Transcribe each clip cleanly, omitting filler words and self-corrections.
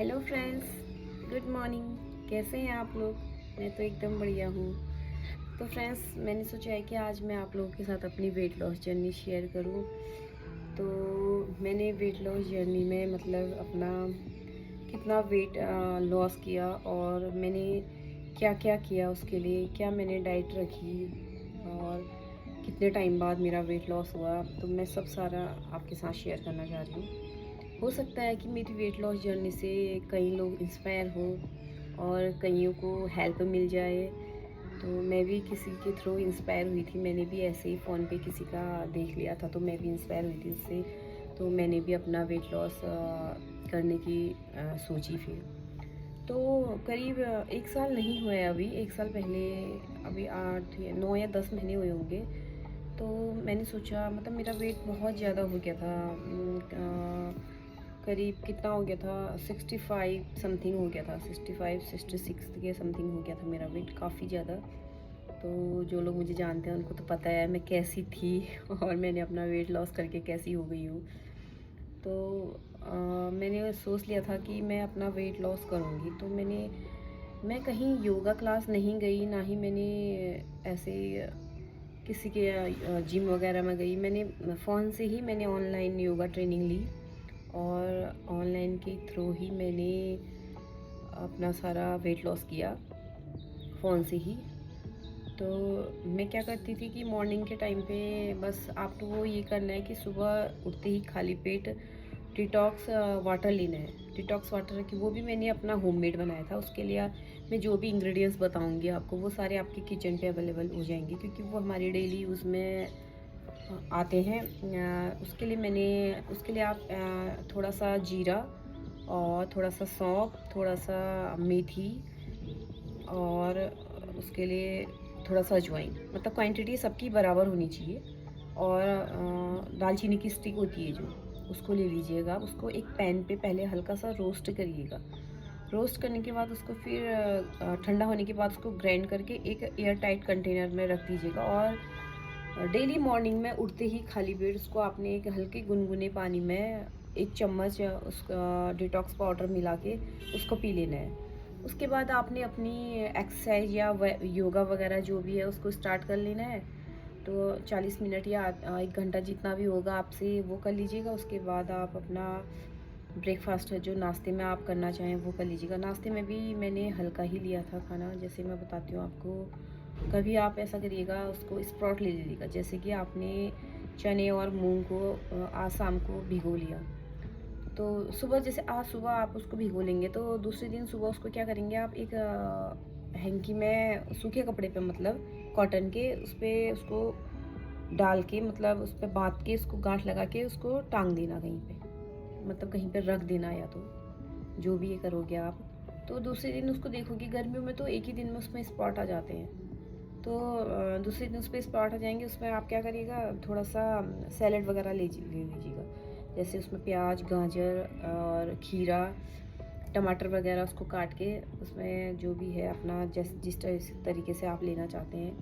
Hello friends, good morning. कैसे हैं आप लोग? मैं तो एकदम बढ़िया हूँ। तो फ्रेंड्स, मैंने सोचा है कि आज मैं आप लोगों के साथ अपनी वेट लॉस जर्नी शेयर करूँ। तो मैंने वेट लॉस जर्नी में मतलब अपना कितना वेट लॉस किया और मैंने क्या क्या किया उसके लिए, क्या मैंने डाइट रखी और कितने टाइम बाद मेरा वेट लॉस हुआ, तो मैं सब सारा आपके साथ शेयर करना चाह रही हूँ। हो सकता है कि मेरी वेट लॉस जर्नी से कई लोग इंस्पायर हो और कईयों को हेल्प मिल जाए। तो मैं भी किसी के थ्रू इंस्पायर हुई थी। मैंने भी ऐसे ही फ़ोन पे किसी का देख लिया था, तो मैं भी इंस्पायर हुई थी उससे। तो मैंने भी अपना वेट लॉस करने की सोची फिर। तो करीब 1 साल नहीं हुआ है अभी, 1 साल पहले, अभी 8 या 9 या 10 महीने हुए होंगे। तो मैंने सोचा, मतलब मेरा वेट बहुत ज़्यादा हो गया था। करीब कितना हो गया था, 65 समथिंग हो गया था, 65 66 के समथिंग हो गया था मेरा वेट, काफ़ी ज़्यादा। तो जो लोग मुझे जानते हैं उनको तो पता है मैं कैसी थी और मैंने अपना वेट लॉस करके कैसी हो गई हूँ। तो मैंने सोच लिया था कि मैं अपना वेट लॉस करूँगी। तो मैं कहीं योगा क्लास नहीं गई, ना ही मैंने ऐसे किसी के जिम वगैरह में गई। मैंने फ़ोन से ही मैंने ऑनलाइन योगा ट्रेनिंग ली और ऑनलाइन के थ्रू ही मैंने अपना सारा वेट लॉस किया फ़ोन से ही। तो मैं क्या करती थी कि मॉर्निंग के टाइम पे बस आपको ये करना है कि सुबह उठते ही खाली पेट डिटॉक्स वाटर लेना है। डिटॉक्स वाटर की वो भी मैंने अपना होममेड बनाया था। उसके लिए मैं जो भी इंग्रेडिएंट्स बताऊंगी आपको, वो सारे आपके किचन पे अवेलेबल हो जाएंगे, क्योंकि वो हमारी डेली उसमें आते हैं। उसके लिए आप थोड़ा सा जीरा और थोड़ा सा सौंफ, थोड़ा सा मेथी और उसके लिए थोड़ा सा अजवाइन, मतलब क्वांटिटी सबकी बराबर होनी चाहिए। और दालचीनी की स्टिक होती है जो, उसको ले लीजिएगा। उसको एक पैन पे पहले हल्का सा रोस्ट करिएगा। रोस्ट करने के बाद उसको फिर ठंडा होने के बाद उसको ग्राइंड करके एक एयर टाइट कंटेनर में रख दीजिएगा। और डेली मॉर्निंग में उठते ही खाली पेट उसको आपने एक हल्के गुनगुने पानी में 1 चम्मच उसका डिटॉक्स पाउडर मिला के उसको पी लेना है। उसके बाद आपने अपनी एक्सरसाइज या योगा वगैरह जो भी है उसको स्टार्ट कर लेना है। तो 40 मिनट या 1 घंटा जितना भी होगा आपसे वो कर लीजिएगा। उसके बाद आप अपना ब्रेकफास्ट जो नाश्ते में आप करना चाहें वो कर लीजिएगा। नाश्ते में भी मैंने हल्का ही लिया था खाना, जैसे मैं बताती हूँ आपको। कभी आप ऐसा करिएगा, उसको स्प्राउट ले लीजिएगा। जैसे कि आपने चने और मूंग को आज शाम को भिगो लिया, तो सुबह, जैसे आज सुबह आप उसको भिगो लेंगे, तो दूसरे दिन सुबह उसको क्या करेंगे आप, एक हैंकी में सूखे कपड़े पे, मतलब कॉटन के, उस पर उसको डाल के, मतलब उस पर बांध के, उसको गांठ लगा के उसको टांग देना कहीं पे, मतलब कहीं पे रख देना, या तो जो भी ये करोगे आप। तो दूसरे दिन उसको देखोगे, गर्मियों में तो एक ही दिन में उसमें स्पॉट आ जाते हैं। तो दूसरे दिन उस पर स्पॉट आ जाएंगे। उसमें आप क्या करिएगा, थोड़ा सा सैलड वगैरह ले लीजिएगा। जैसे उसमें प्याज, गाजर और खीरा, टमाटर वगैरह उसको काट के, उसमें जो भी है अपना जिस तरीके से आप लेना चाहते हैं,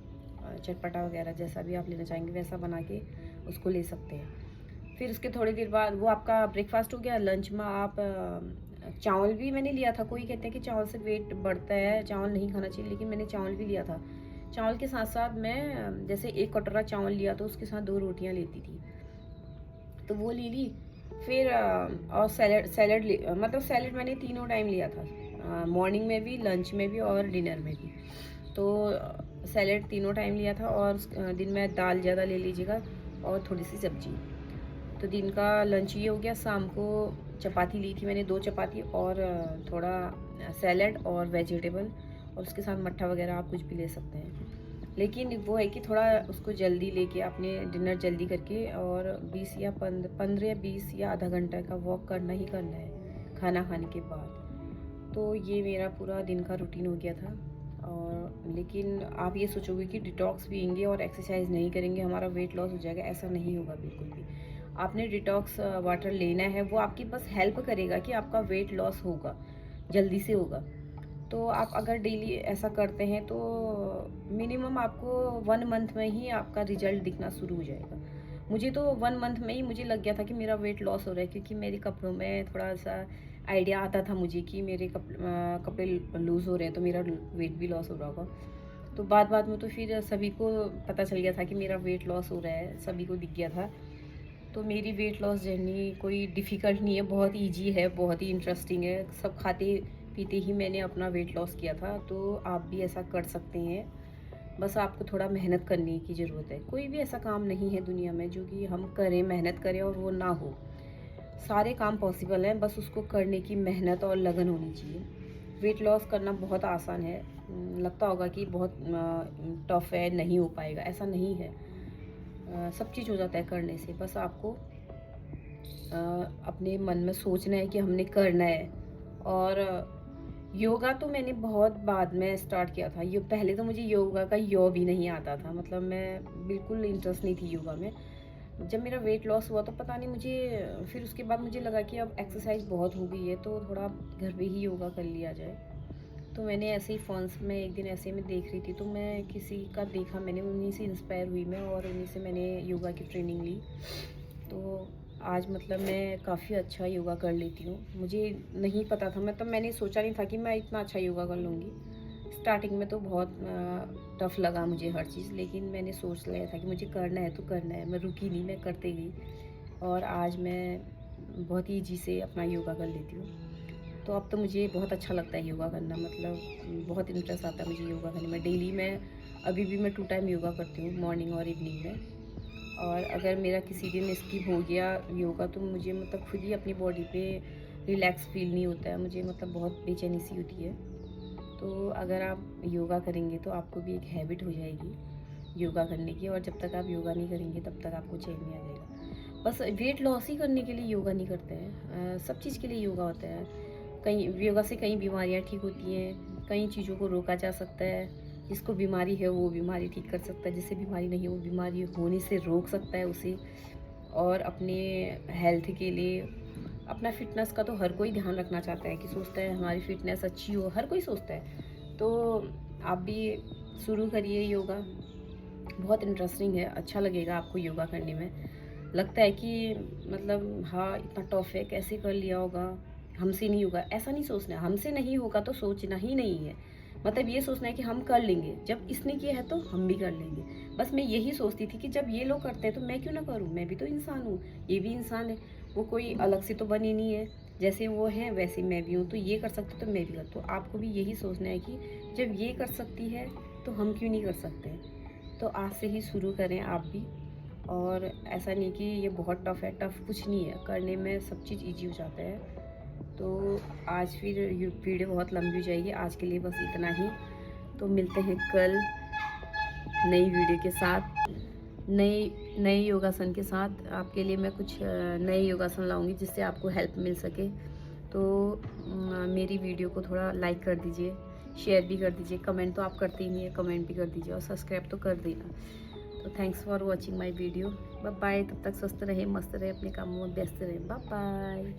चटपटा वगैरह जैसा भी आप लेना चाहेंगे वैसा बना के उसको ले सकते हैं। फिर उसके थोड़ी देर बाद वो आपका ब्रेकफास्ट हो गया। लंच में आप चावल भी मैंने लिया था। कोई कहते हैं कि चावल से वेट बढ़ता है, चावल नहीं खाना चाहिए, लेकिन मैंने चावल भी लिया था। चावल के साथ साथ मैं जैसे 1 कटोरा चावल लिया तो उसके साथ 2 रोटियां लेती थी, तो वो ले ली। फिर और सैलड मतलब सैलड मैंने तीनों टाइम लिया था, मॉर्निंग में भी, लंच में भी और डिनर में भी। तो सैलड तीनों टाइम लिया था। और दिन में दाल ज़्यादा ले लीजिएगा और थोड़ी सी सब्जी। तो दिन का लंच ये हो गया। शाम को चपाती ली थी मैंने, 2 चपाती और थोड़ा सैलड और वेजिटेबल, और उसके साथ मट्ठा वगैरह आप कुछ भी ले सकते हैं। लेकिन वो है कि थोड़ा उसको जल्दी लेके आपने डिनर जल्दी करके, और 20 या 15 या 20 या आधा घंटा का वॉक करना ही करना है खाना खाने के बाद। तो ये मेरा पूरा दिन का रूटीन हो गया था। और लेकिन आप ये सोचोगे कि डिटॉक्स पिएंगे और एक्सरसाइज नहीं करेंगे हमारा वेट लॉस हो जाएगा, ऐसा नहीं होगा बिल्कुल भी। आपने डिटॉक्स वाटर लेना है, वो आपकी बस हेल्प करेगा कि आपका वेट लॉस होगा, जल्दी से होगा। तो आप अगर डेली ऐसा करते हैं तो मिनिमम आपको 1 मंथ में ही आपका रिजल्ट दिखना शुरू हो जाएगा। मुझे तो 1 मंथ में ही मुझे लग गया था कि मेरा वेट लॉस हो रहा है, क्योंकि मेरे कपड़ों में थोड़ा-सा आइडिया आता था मुझे कि मेरे कपड़े लूज़ हो रहे हैं, तो मेरा वेट भी लॉस हो रहा होगा। तो बाद-बाद में तो फिर सभी को पता चल गया था कि मेरा वेट लॉस हो रहा है, सभी को दिख गया था। तो मेरी वेट लॉस जर्नी कोई डिफ़िकल्ट नहीं है, बहुत ईज़ी है, बहुत ही इंटरेस्टिंग है। सब खाते-पीते ही मैंने अपना वेट लॉस किया था, तो आप भी ऐसा कर सकते हैं। बस आपको थोड़ा मेहनत करने की ज़रूरत है। कोई भी ऐसा काम नहीं है दुनिया में जो कि हम करें, मेहनत करें और वो ना हो। सारे काम पॉसिबल हैं, बस उसको करने की मेहनत और लगन होनी चाहिए। वेट लॉस करना बहुत आसान है। लगता होगा कि बहुत टफ़ है, नहीं हो पाएगा, ऐसा नहीं है। सब चीज़ हो जाता है करने से, बस आपको अपने मन में सोचना है कि हमने करना है। और योगा तो मैंने बहुत बाद में स्टार्ट किया था। यो पहले तो मुझे योगा का यो भी नहीं आता था, मतलब मैं बिल्कुल इंटरेस्ट नहीं थी योगा में। जब मेरा वेट लॉस हुआ तो पता नहीं मुझे, फिर उसके बाद मुझे लगा कि अब एक्सरसाइज बहुत हो गई है, तो थोड़ा घर पे ही योगा कर लिया जाए। तो मैंने ऐसे ही फ़ोन्स में एक दिन ऐसे में देख रही थी, तो मैं किसी का देखा, मैंने उन्हीं से इंस्पायर हुई मैं, और उन्हीं से मैंने योगा की ट्रेनिंग ली। तो आज मतलब मैं काफ़ी अच्छा योगा कर लेती हूँ। मुझे नहीं पता था, मतलब मैंने सोचा नहीं था कि मैं इतना अच्छा योगा कर लूँगी। स्टार्टिंग में तो बहुत टफ़ लगा मुझे हर चीज़, लेकिन मैंने सोच लिया था कि मुझे करना है तो करना है। मैं रुकी नहीं, मैं करते गई, और आज मैं बहुत ईज़ी से अपना योगा कर लेती हूँ। तो अब तो मुझे बहुत अच्छा लगता है योगा करना, मतलब बहुत इंटरेस्ट आता है मुझे योगा करने में। डेली मैं अभी भी मैं 2 टाइम योगा करती हूँ, मॉर्निंग और इवनिंग में। और अगर मेरा किसी दिन स्किप हो गया योगा, तो मुझे मतलब खुद ही अपनी बॉडी पे रिलैक्स फ़ील नहीं होता है, मुझे मतलब बहुत बेचैनी सी होती है। तो अगर आप योगा करेंगे तो आपको भी एक हैबिट हो जाएगी योगा करने की, और जब तक आप योगा नहीं करेंगे तब तक आपको चैन नहीं आ जाएगा। बस वेट लॉस ही करने के लिए योगा नहीं करते हैं, सब चीज़ के लिए योगा होता है। कई योगा से कई बीमारियाँ ठीक होती हैं, कई चीज़ों को रोका जा सकता है। जिसको बीमारी है वो बीमारी ठीक कर सकता है, जिसे बीमारी नहीं है वो बीमारी होने से रोक सकता है उसे। और अपने हेल्थ के लिए, अपना फिटनेस का तो हर कोई ध्यान रखना चाहता है, कि सोचता है हमारी फिटनेस अच्छी हो, हर कोई सोचता है। तो आप भी शुरू करिए योगा, बहुत इंटरेस्टिंग है, अच्छा लगेगा आपको योगा करने में। लगता है कि मतलब हाँ, इतना टफ है, कैसे कर लिया होगा, हमसे नहीं होगा, ऐसा नहीं सोचना है। हमसे नहीं होगा तो सोचना ही नहीं है, मतलब ये सोचना है कि हम कर लेंगे, जब इसने किया है तो हम भी कर लेंगे। बस मैं यही सोचती थी कि जब ये लोग करते हैं तो मैं क्यों ना करूँ, मैं भी तो इंसान हूँ, ये भी इंसान है, वो कोई अलग से तो बनी नहीं है, जैसे वो हैं वैसे मैं भी हूँ, तो ये कर सकती तो मैं भी कर। तो आपको भी यही सोचना है कि जब ये कर सकती है तो हम क्यों नहीं कर सकते। तो आज से ही शुरू करें आप भी। और ऐसा नहीं कि ये बहुत टफ़ है, टफ़ कुछ नहीं है, करने में सब चीज़ ईज़ी हो जाता है। तो आज फिर ये वीडियो बहुत लंबी हो जाएगी, आज के लिए बस इतना ही। तो मिलते हैं कल नई वीडियो के साथ, नई नए योगासन के साथ। आपके लिए मैं कुछ नए योगासन लाऊंगी जिससे आपको हेल्प मिल सके। तो मेरी वीडियो को थोड़ा लाइक कर दीजिए, शेयर भी कर दीजिए, कमेंट तो आप करते ही नहीं है, कमेंट भी कर दीजिए, और सब्सक्राइब तो कर देना। तो thanks for watching my video. Bye bye, तब तक स्वस्थ रहे, मस्त रहे, अपने कामों में व्यस्त रहे। Bye bye.